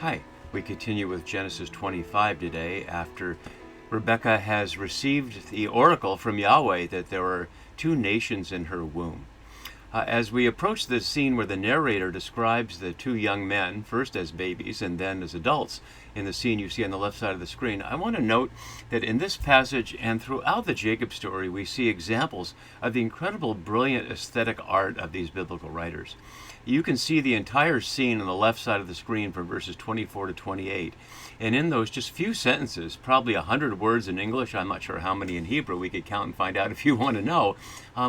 Hi, we continue with Genesis 25 today after Rebekah has received the oracle from Yahweh that there are two nations in her womb. As we approach the scene where the narrator describes the two young men, first as babies and then as adults, in the scene you see on the left side of the screen, I want to note that in this passage and throughout the Jacob story, we see examples of the incredible, brilliant aesthetic art of these biblical writers. You can see the entire scene on the left side of the screen from verses 24 to 28. And in those just few sentences, probably 100 words in English, I'm not sure how many in Hebrew, we could count and find out if you want to know,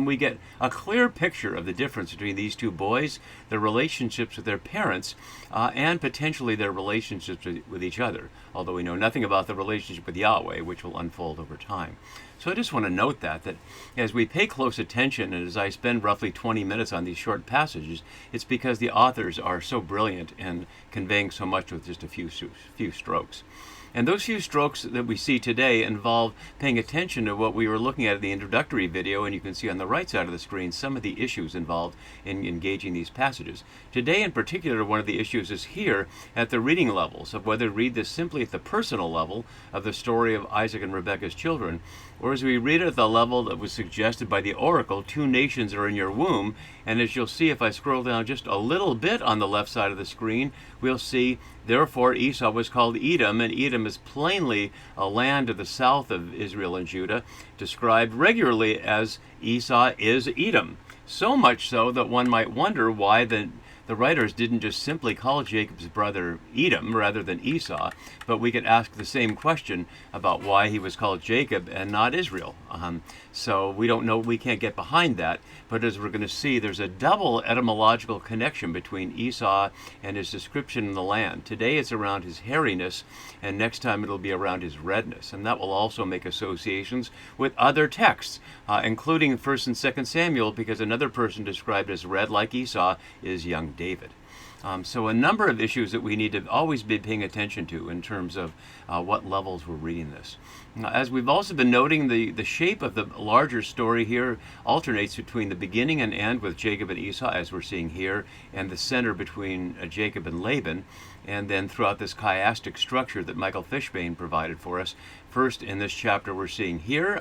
we get a clear picture of the difference between these two boys, their relationships with their parents, and potentially their relationships with each other, although we know nothing about the relationship with Yahweh, which will unfold over time. So I just want to note that as we pay close attention, and as I spend roughly 20 minutes on these short passages, it's because the authors are so brilliant in conveying so much with just a few strokes. And those few strokes that we see today involve paying attention to what we were looking at in the introductory video, and you can see on the right side of the screen some of the issues involved in engaging these passages. Today in particular, one of the issues is here at the reading levels, of whether to read this simply at the personal level of the story of Isaac and Rebekah's children, or as we read it at the level that was suggested by the oracle, two nations are in your womb. And as you'll see if I scroll down just a little bit on the left side of the screen, we'll see, therefore Esau was called Edom, and Edom is plainly a land to the south of Israel and Judah, described regularly as Esau is Edom. So much so that one might wonder why the writers didn't just simply call Jacob's brother Edom rather than Esau, but we could ask the same question about why he was called Jacob and not Israel. So we don't know, we can't get behind that, but as we're going to see, there's a double etymological connection between Esau and his description in the land. Today it's around his hairiness, and next time it'll be around his redness, and that will also make associations with other texts, including 1st and 2nd Samuel, because another person described as red like Esau is young David. So a number of issues that we need to always be paying attention to in terms of what levels we're reading this. As we've also been noting, the shape of the larger story here alternates between the beginning and end with Jacob and Esau, as we're seeing here, and the center between Jacob and Laban, and then throughout this chiastic structure that Michael Fishbane provided for us. First, in this chapter we're seeing here,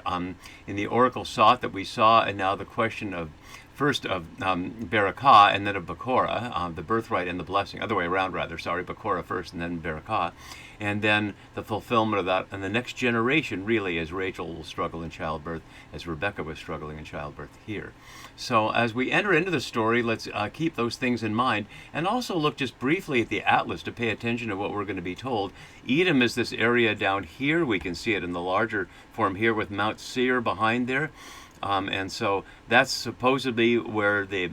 in the oracle sought that we saw, and now the question of first of Barakah and then of Bekorah, the birthright and the blessing, other way around rather, Bekorah first and then Barakah, and then the fulfillment of that, and the next generation really as Rachel will struggle in childbirth, as Rebekah was struggling in childbirth here. So as we enter into the story, let's keep those things in mind, and also look just briefly at the atlas to pay attention to what we're going to be told. Edom is this area down here. We can see it in the larger form here with Mount Seir behind there. And so that's supposedly where the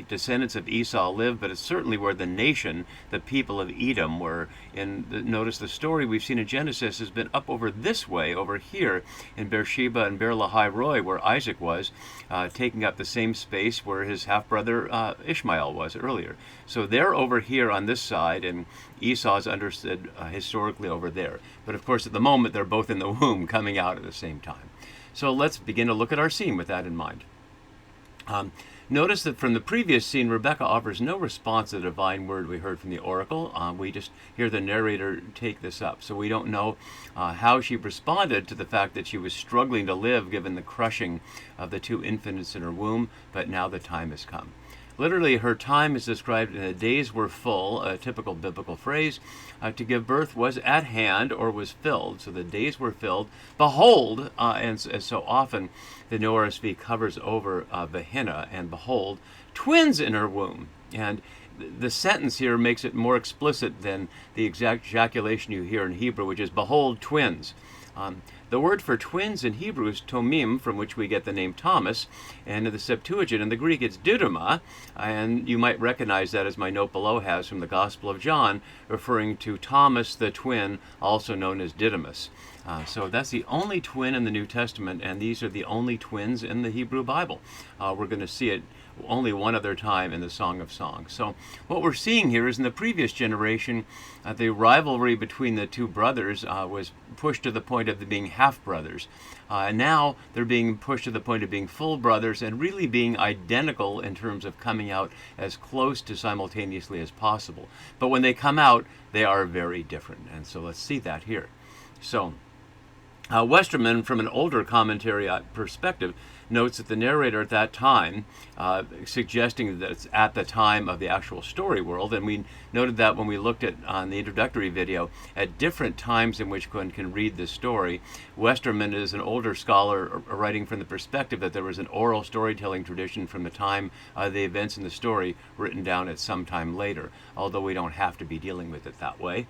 descendants of Esau live, but it's certainly where the nation, the people of Edom, were. Notice the story we've seen in Genesis has been up over this way, over here in Beersheba and Beer-lahai-roi, where Isaac was, taking up the same space where his half-brother Ishmael was earlier. So they're over here on this side, and Esau's understood historically over there. But of course, at the moment, they're both in the womb coming out at the same time. So let's begin to look at our scene with that in mind. Notice that from the previous scene, Rebekah offers no response to the divine word we heard from the oracle. We just hear the narrator take this up. So we don't know how she responded to the fact that she was struggling to live given the crushing of the two infants in her womb, but now the time has come. Literally, her time is described in the days were full, a typical biblical phrase. To give birth was at hand or was filled. So the days were filled. Behold, and as so often, the New RSV covers over Gehenna, and behold, twins in her womb. And the sentence here makes it more explicit than the exact ejaculation you hear in Hebrew, which is, behold, twins. The word for twins in Hebrew is tomim, from which we get the name Thomas, and in the Septuagint, in the Greek, it's didyma, and you might recognize that as my note below has from the Gospel of John, referring to Thomas the twin, also known as Didymus. So that's the only twin in the New Testament, and these are the only twins in the Hebrew Bible. We're going to see it only one other time in the Song of Songs. So what we're seeing here is in the previous generation, the rivalry between the two brothers was pushed to the point of them being half-brothers. And now they're being pushed to the point of being full brothers and really being identical in terms of coming out as close to simultaneously as possible. But when they come out, they are very different. And so let's see that here. So Westerman, from an older commentary perspective, notes that the narrator at that time, suggesting that it's at the time of the actual story world, and we noted that when we looked at on the introductory video at different times in which one can read this story. Westerman is an older scholar writing from the perspective that there was an oral storytelling tradition from the time of the events in the story written down at some time later, although we don't have to be dealing with it that way.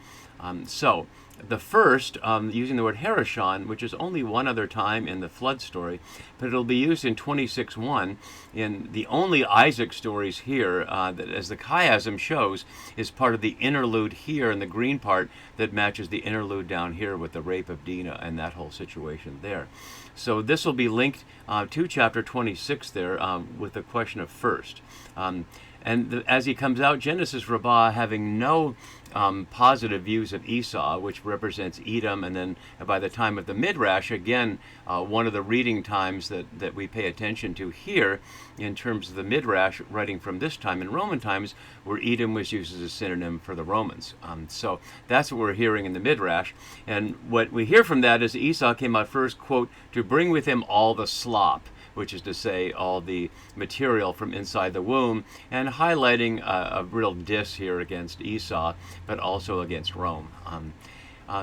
So the first, using the word Harashon, which is only one other time in the flood story, but it'll be used in 26:1 in the only Isaac stories here, that, as the chiasm shows, is part of the interlude here in the green part that matches the interlude down here with the rape of Dinah and that whole situation there. So this will be linked to chapter 26 there with the question of first. As he comes out, Genesis Rabbah having no positive views of Esau, which represents Edom, and then by the time of the Midrash, again, one of the reading times that we pay attention to here in terms of the Midrash, writing from this time in Roman times, where Edom was used as a synonym for the Romans. So that's what we're hearing in the Midrash. And what we hear from that is Esau came out first, quote, to bring with him all the slop, which is to say all the material from inside the womb, and highlighting a real diss here against Esau, but also against Rome.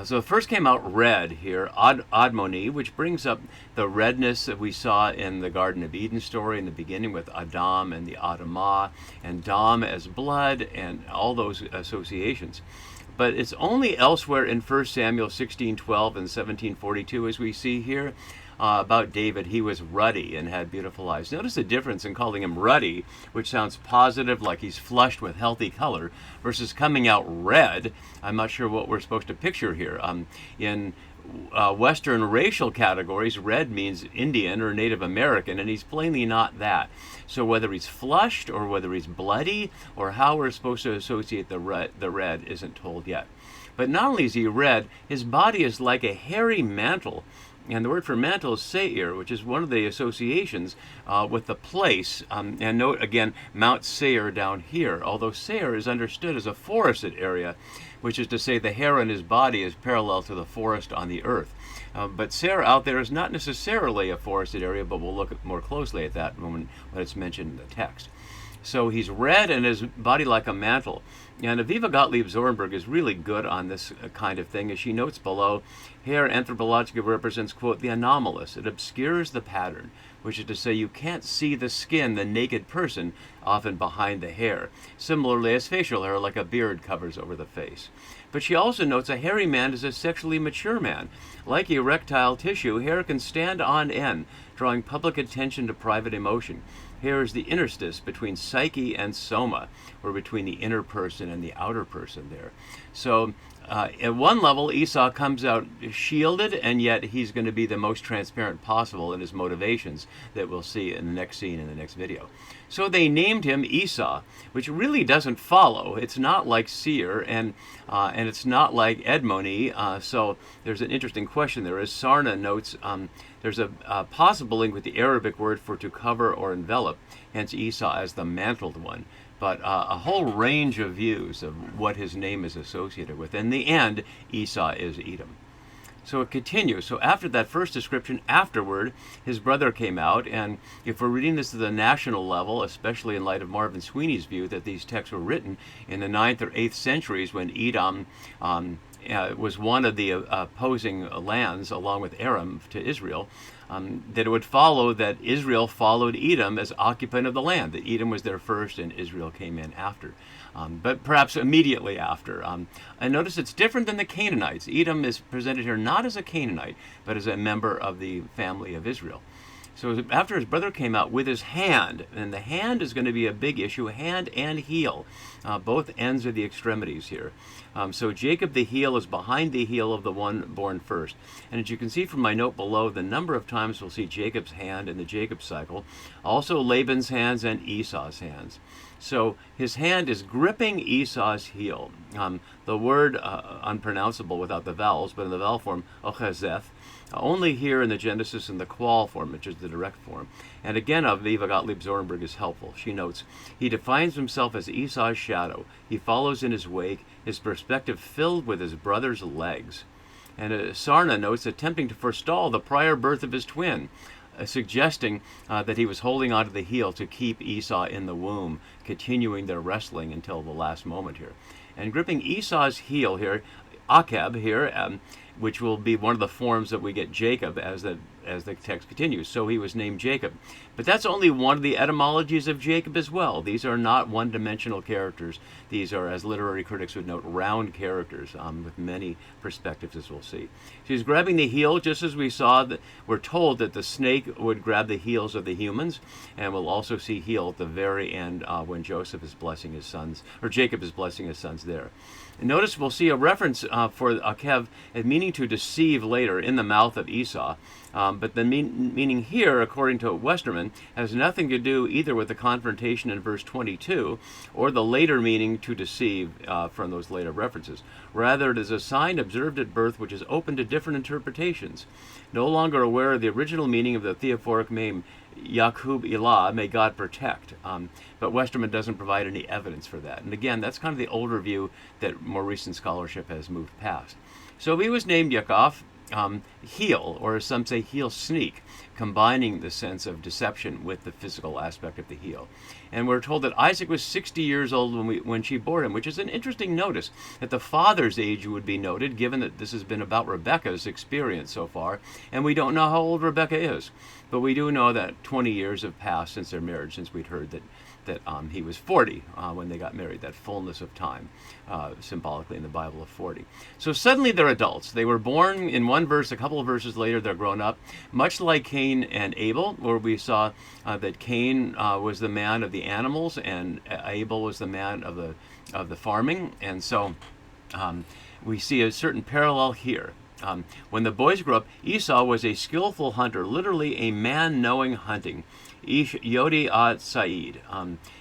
So first came out red here, Admoni, which brings up the redness that we saw in the Garden of Eden story in the beginning with Adam and the Adamah, and Dam as blood, and all those associations. But it's only elsewhere in 1 Samuel 16:12 and 17:42, as we see here, about David. He was ruddy and had beautiful eyes. Notice the difference in calling him ruddy, which sounds positive, like he's flushed with healthy color, versus coming out red. I'm not sure what we're supposed to picture here. In Western racial categories, red means Indian or Native American, and he's plainly not that. So whether he's flushed or whether he's bloody or how we're supposed to associate the red isn't told yet. But not only is he red, his body is like a hairy mantle. And the word for mantle is Seir, which is one of the associations with the place. And note again, Mount Seir down here, although Seir is understood as a forested area, which is to say the hair on his body is parallel to the forest on the earth. But Seir out there is not necessarily a forested area, but we'll look more closely at that when it's mentioned in the text. So he's red and his body like a mantle. And Aviva Gottlieb Zornberg is really good on this kind of thing. As she notes below, hair anthropologically represents, quote, the anomalous. It obscures the pattern, which is to say you can't see the skin, the naked person, often behind the hair. Similarly, as facial hair, like a beard, covers over the face. But she also notes a hairy man is a sexually mature man. Like erectile tissue, hair can stand on end, drawing public attention to private emotion. Hair is the interstice between psyche and soma, or between the inner person and the outer person there. So at one level, Esau comes out shielded, and yet he's going to be the most transparent possible in his motivations that we'll see in the next scene in the next video. So they named him Esau, which really doesn't follow. It's not like Seir, and it's not like Edmoni. So there's an interesting question there. As Sarna notes, there's a possible link with the Arabic word for to cover or envelop, hence Esau as the mantled one. But a whole range of views of what his name is associated with. In the end, Esau is Edom. So it continues. So after that first description, afterward, his brother came out. And if we're reading this at the national level, especially in light of Marvin Sweeney's view that these texts were written in the 9th or 8th centuries when Edom was one of the opposing lands, along with Aram, to Israel, that it would follow that Israel followed Edom as occupant of the land, that Edom was there first and Israel came in after, but perhaps immediately after. And notice it's different than the Canaanites. Edom is presented here not as a Canaanite, but as a member of the family of Israel. So after his brother came out with his hand, and the hand is going to be a big issue, hand and heel, both ends of the extremities here. So Jacob the heel is behind the heel of the one born first. And as you can see from my note below, the number of times we'll see Jacob's hand in the Jacob cycle, also Laban's hands and Esau's hands. So his hand is gripping Esau's heel. The word unpronounceable without the vowels, but in the vowel form, ochazeth, only here in the Genesis in the qual form, which is the direct form. And again, Aviva Gottlieb Zornberg is helpful. She notes, he defines himself as Esau's shadow. He follows in his wake, his perspective filled with his brother's legs. And Sarna notes, attempting to forestall the prior birth of his twin, suggesting that he was holding onto the heel to keep Esau in the womb, continuing their wrestling until the last moment here. And gripping Esau's heel here, Akab here, which will be one of the forms that we get Jacob as the text continues. So he was named Jacob. But that's only one of the etymologies of Jacob as well. These are not one-dimensional characters. These are, as literary critics would note, round characters with many perspectives, as we'll see. So he's grabbing the heel, just as we saw. That we're told that the snake would grab the heels of the humans, and we'll also see heel at the very end when Joseph is blessing his sons, or Jacob is blessing his sons there. And notice we'll see a reference for Akev meaning to deceive later in the mouth of Esau. But the meaning here, according to Westermann, has nothing to do either with the confrontation in verse 22 or the later meaning to deceive from those later references. Rather, it is a sign observed at birth which is open to different interpretations. No longer aware of the original meaning of the theophoric name Yakub Ilah, may God protect. But Westermann doesn't provide any evidence for that. And again, that's kind of the older view that more recent scholarship has moved past. So he was named Yaakov, heel, or as some say, heel sneak, combining the sense of deception with the physical aspect of the heel. And we're told that Isaac was 60 years old when she bore him, which is an interesting notice, that the father's age would be noted, given that this has been about Rebekah's experience so far, and we don't know how old Rebekah is. But we do know that 20 years have passed since their marriage, since we'd heard that he was 40 when they got married, that fullness of time, symbolically in the Bible of 40. So suddenly they're adults. They were born in one verse, a couple of verses later they're grown up, much like Cain and Abel, where we saw that Cain was the man of the animals and Abel was the man of the farming. And so we see a certain parallel here. When the boys grew up, Esau was a skillful hunter, literally a man knowing hunting. Ish Yodi Ad Said.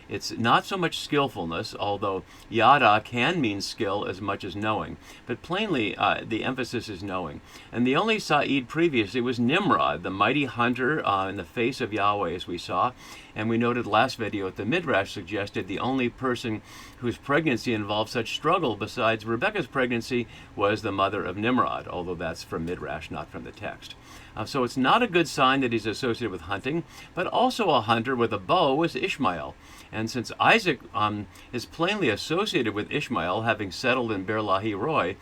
It's not so much skillfulness, although yada can mean skill as much as knowing. But plainly, the emphasis is knowing. And the only Said previously was Nimrod, the mighty hunter in the face of Yahweh, as we saw. And we noted last video that the Midrash suggested the only person whose pregnancy involved such struggle besides Rebekah's pregnancy was the mother of Nimrod, although that's from Midrash, not from the text. So it's not a good sign that he's associated with hunting, but also a hunter with a bow was Ishmael. And since Isaac is plainly associated with Ishmael, having settled in Beer Lahai Roi,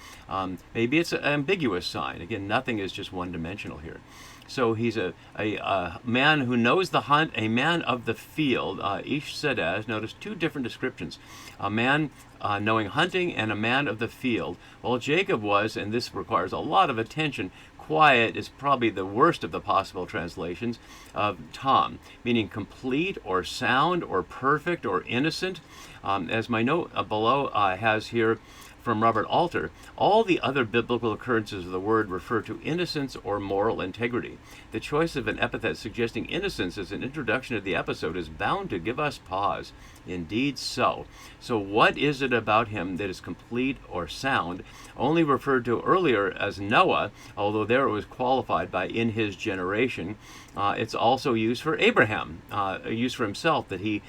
maybe it's an ambiguous sign. Again, nothing is just one-dimensional here. So he's a man who knows the hunt, a man of the field. Ish Sedaz, notice two different descriptions. A man knowing hunting and a man of the field. Well, Jacob was, and this requires a lot of attention, quiet is probably the worst of the possible translations of Tom, meaning complete or sound or perfect or innocent. As my note below has here from Robert Alter, all the other biblical occurrences of the word refer to innocence or moral integrity. The choice of an epithet suggesting innocence as an introduction to the episode is bound to give us pause. Indeed so. So what is it about him that is complete or sound, only referred to earlier as Noah, although there it was qualified by in his generation. It's also used for Abraham, used for himself, that he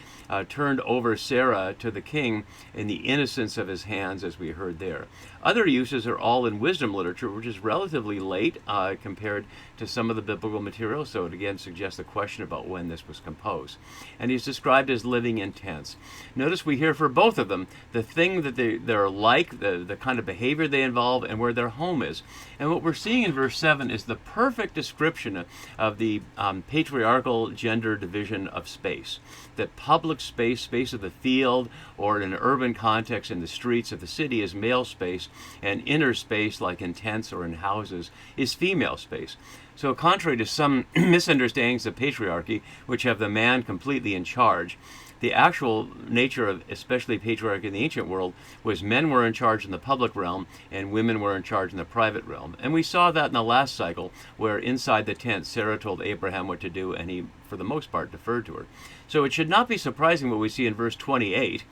turned over Sarah to the king in the innocence of his hands, as we heard there. Other uses are all in wisdom literature, which is relatively late compared to some of the biblical material, so it again suggests a question about when this was composed. And he's described as living in tents. Notice we hear for both of them the thing that they're like, the kind of behavior they involve, and where their home is. And what we're seeing in verse 7 is the perfect description of the patriarchal gender division of space. That public space, space of the field, or in an urban context in the streets of the city is male space, and inner space, like in tents or in houses, is female space. So contrary to some misunderstandings of patriarchy, which have the man completely in charge, the actual nature of especially patriarchy in the ancient world was men were in charge in the public realm and women were in charge in the private realm. And we saw that in the last cycle, where inside the tent Sarah told Abraham what to do, and he, for the most part, deferred to her. So it should not be surprising what we see in verse 28,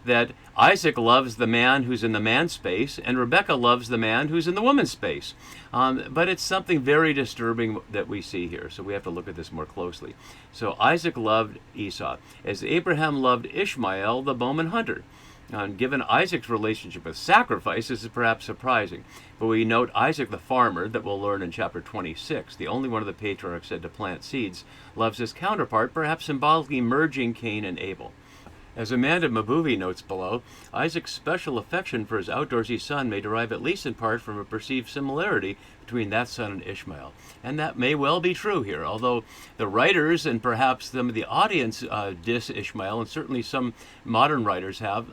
that Isaac loves the man who's in the man space, and Rebekah loves the man who's in the woman space. But it's something very disturbing that we see here, so we have to look at this more closely. So Isaac loved Esau, as Abraham loved Ishmael, the bowman hunter. Given Isaac's relationship with sacrifice, this is perhaps surprising. But we note Isaac the farmer, that we'll learn in chapter 26, the only one of the patriarchs said to plant seeds, loves his counterpart, perhaps symbolically merging Cain and Abel. As Amanda Mabuvi notes below, Isaac's special affection for his outdoorsy son may derive at least in part from a perceived similarity between that son and Ishmael. And that may well be true here, although the writers and perhaps some of the audience diss Ishmael, and certainly some modern writers have.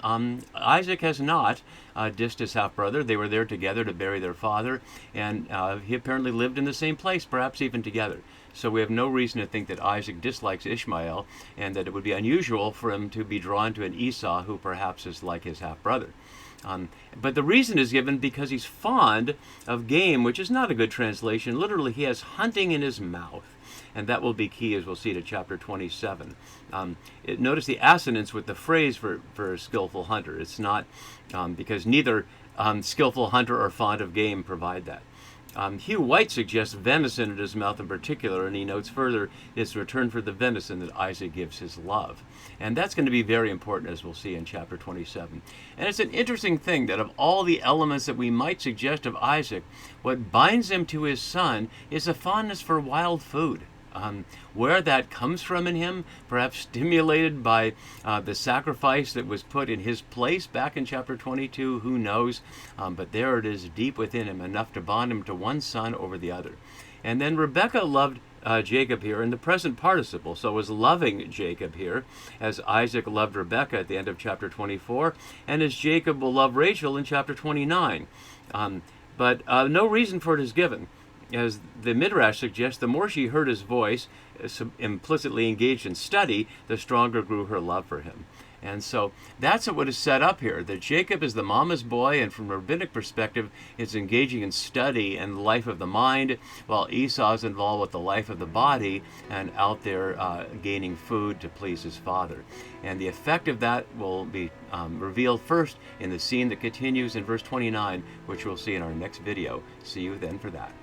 Isaac has not dissed his half-brother. They were there together to bury their father, and he apparently lived in the same place, perhaps even together. So we have no reason to think that Isaac dislikes Ishmael, and that it would be unusual for him to be drawn to an Esau who perhaps is like his half-brother. But the reason is given because he's fond of game, which is not a good translation. Literally, he has hunting in his mouth. And that will be key, as we'll see, to chapter 27. Notice the assonance with the phrase for a skillful hunter. It's not because neither skillful hunter or fond of game provide that. Hugh White suggests venison in his mouth in particular, and he notes further it's return for the venison that Isaac gives his love. And that's going to be very important, as we'll see in chapter 27. And it's an interesting thing that of all the elements that we might suggest of Isaac, what binds him to his son is a fondness for wild food. Where that comes from in him, perhaps stimulated by the sacrifice that was put in his place back in chapter 22, who knows? But there it is deep within him, enough to bond him to one son over the other. And then Rebekah loved Jacob here in the present participle, so was loving Jacob here, as Isaac loved Rebekah at the end of chapter 24, and as Jacob will love Rachel in chapter 29. But no reason for it is given. As the Midrash suggests, the more she heard his voice, implicitly engaged in study, the stronger grew her love for him. And so that's what is set up here, that Jacob is the mama's boy, and from a rabbinic perspective, it's engaging in study and the life of the mind, while Esau is involved with the life of the body and out there gaining food to please his father. And the effect of that will be revealed first in the scene that continues in verse 29, which we'll see in our next video. See you then for that.